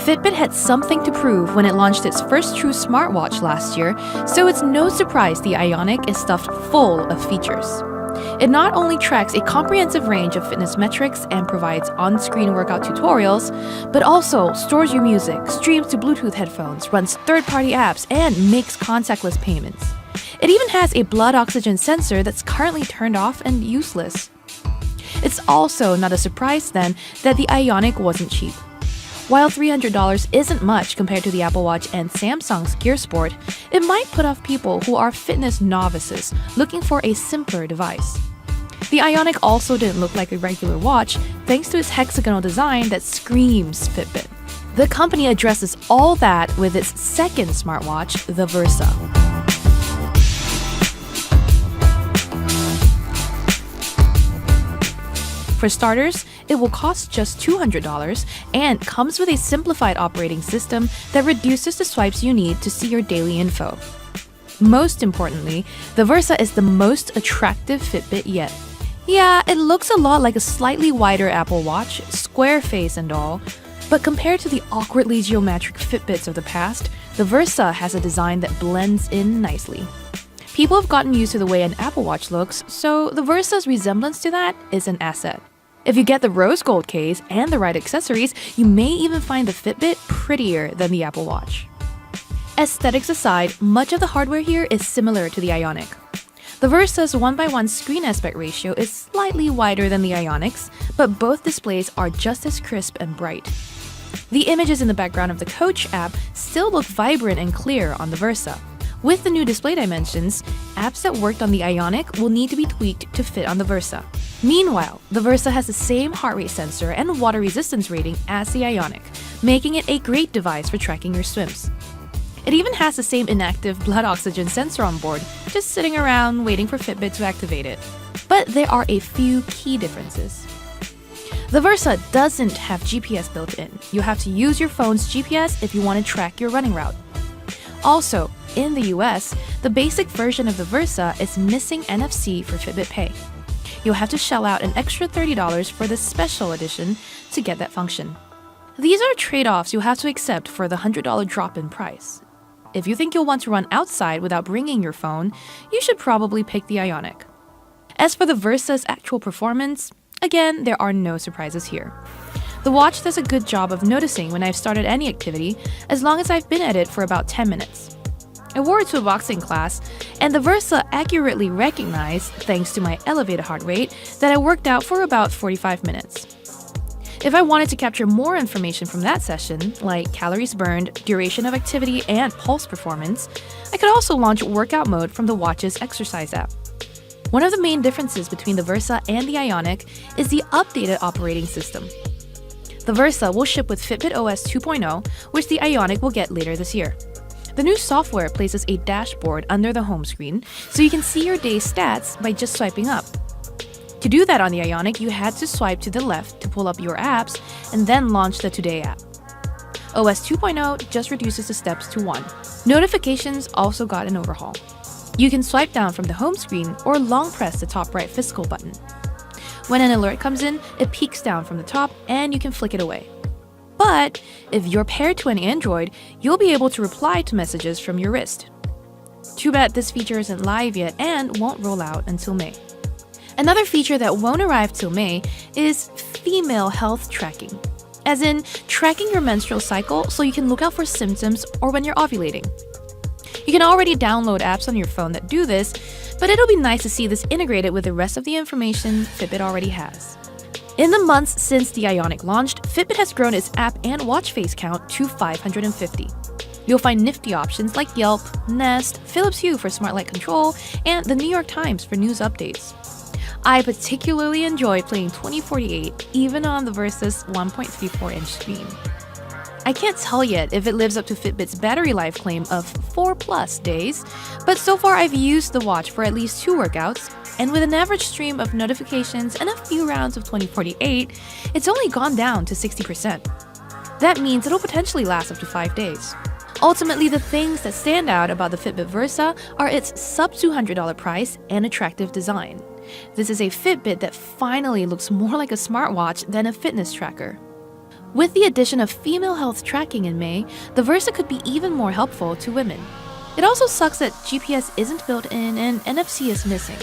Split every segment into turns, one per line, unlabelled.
Fitbit had something to prove when it launched its first true smartwatch last year, so it's no surprise the Ionic is stuffed full of features. It not only tracks a comprehensive range of fitness metrics and provides on-screen workout tutorials, but also stores your music, streams to Bluetooth headphones, runs third-party apps, and makes contactless payments. It even has a blood oxygen sensor that's currently turned off and useless. It's also not a surprise then that the Ionic wasn't cheap. While $300 isn't much compared to the Apple Watch and Samsung's Gear Sport, it might put off people who are fitness novices looking for a simpler device. The Ionic also didn't look like a regular watch thanks to its hexagonal design that screams Fitbit. The company addresses all that with its second smartwatch, the Versa. For starters, it will cost just $200 and comes with a simplified operating system that reduces the swipes you need to see your daily info. Most importantly, the Versa is the most attractive Fitbit yet. Yeah, it looks a lot like a slightly wider Apple Watch, square face and all, but compared to the awkwardly geometric Fitbits of the past, the Versa has a design that blends in nicely. People have gotten used to the way an Apple Watch looks, so the Versa's resemblance to that is an asset. If you get the rose gold case and the right accessories, you may even find the Fitbit prettier than the Apple Watch. Aesthetics aside, much of the hardware here is similar to the Ionic. The Versa's 1:1 screen aspect ratio is slightly wider than the Ionic's, but both displays are just as crisp and bright. The images in the background of the Coach app still look vibrant and clear on the Versa. With the new display dimensions, apps that worked on the Ionic will need to be tweaked to fit on the Versa. Meanwhile, the Versa has the same heart rate sensor and water resistance rating as the Ionic, making it a great device for tracking your swims. It even has the same inactive blood oxygen sensor on board, just sitting around waiting for Fitbit to activate it. But there are a few key differences. The Versa doesn't have GPS built in. You have to use your phone's GPS if you want to track your running route. Also, in the US, the basic version of the Versa is missing NFC for Fitbit Pay. You'll have to shell out an extra $30 for the special edition to get that function. These are trade-offs you'll have to accept for the $100 drop in price. If you think you'll want to run outside without bringing your phone, you should probably pick the Ionic. As for the Versa's actual performance, again, there are no surprises here. The watch does a good job of noticing when I've started any activity, as long as I've been at it for about 10 minutes. I wore it to a boxing class, and the Versa accurately recognized, thanks to my elevated heart rate, that I worked out for about 45 minutes. If I wanted to capture more information from that session, like calories burned, duration of activity, and pulse performance, I could also launch workout mode from the watch's exercise app. One of the main differences between the Versa and the Ionic is the updated operating system. The Versa will ship with Fitbit OS 2.0, which the Ionic will get later this year. The new software places a dashboard under the home screen, so you can see your day's stats by just swiping up. To do that on the Ionic, you had to swipe to the left to pull up your apps and then launch the Today app. OS 2.0 just reduces the steps to 1. Notifications also got an overhaul. You can swipe down from the home screen or long press the top right physical button. When an alert comes in, it peeks down from the top and you can flick it away. But if you're paired to an Android, you'll be able to reply to messages from your wrist. Too bad this feature isn't live yet and won't roll out until May. Another feature that won't arrive till May is female health tracking, as in tracking your menstrual cycle so you can look out for symptoms or when you're ovulating. You can already download apps on your phone that do this, but it'll be nice to see this integrated with the rest of the information Fitbit already has. In the months since the Ionic launched, Fitbit has grown its app and watch face count to 550. You'll find nifty options like Yelp, Nest, Philips Hue for smart light control, and the New York Times for news updates. I particularly enjoy playing 2048 even on the Versa's 1.34-inch screen. I can't tell yet if it lives up to Fitbit's battery life claim of 4+ days, but so far I've used the watch for at least 2 workouts, and with an average stream of notifications and a few rounds of 2048, it's only gone down to 60%. That means it'll potentially last up to 5 days. Ultimately, the things that stand out about the Fitbit Versa are its sub-$200 price and attractive design. This is a Fitbit that finally looks more like a smartwatch than a fitness tracker. With the addition of female health tracking in May, the Versa could be even more helpful to women. It also sucks that GPS isn't built in and NFC is missing.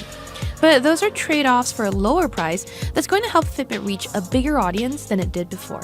But those are trade-offs for a lower price that's going to help Fitbit reach a bigger audience than it did before.